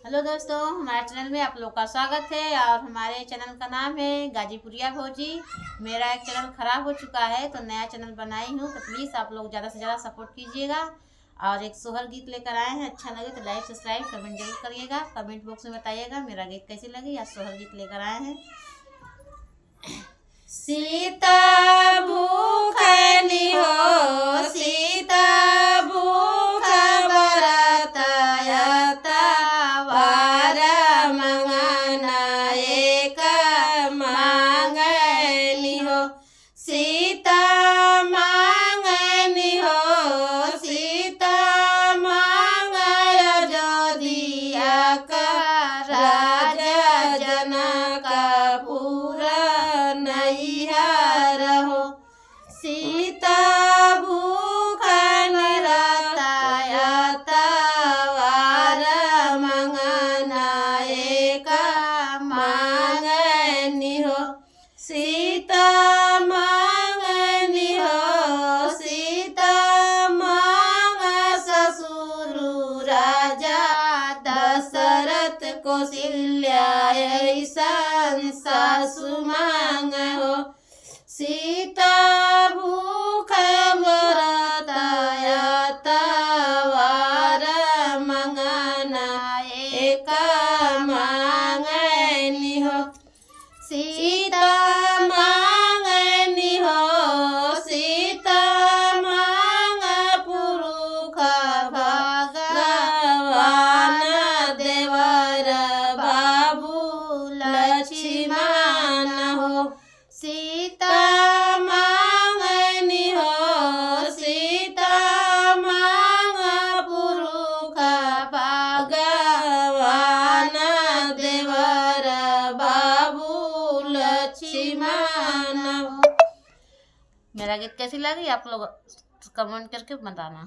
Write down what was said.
Hello दोस्तों, हमारे channel में आप लोग का स्वागत है। और हमारे चैनल का नाम है गाजीपुरिया भौजी। मेरा एक चैनल ख़राब हो चुका है तो नया चैनल बनाई हूँ, तो प्लीज़ आप लोग ज़्यादा से ज़्यादा सपोर्ट कीजिएगा। और एक सोहर गीत लेकर आए हैं, अच्छा लगे तो लाइक सब्सक्राइब कमेंट जरूर करिएगा। कमेंट बॉक्स में बताइएगा मेरा गीत कैसी लगी। या सोहर गीत लेकर आए हैं। सीता भूखनी हो, सीता भूख बरतयता वार मंगना एक मांगनी हो। सीता मांगनी हो, सीता मांगय जोदिया का राजा जनक पूरा नैहर हो। सीता भूख निरतयता वार मंगना एक मांगनी हो। सीता मांगनी हो, सीता मांग ससुर राजा दशरथ कौशल्या ऐसन सासु मांग हो। सीता भूख बरतयता वार मंगना एक मांगनी हो। सीता मांगनी हो, सीता मांग पुरुष भगवान देवर बाबू लक्ष्मण हो। सीता मांगनी हो, सीता मांग पुरुष भगवान देवर बाबू लक्ष्मण हो। मेरा गीत कैसी लगी आप लोग कमेंट करके बताना।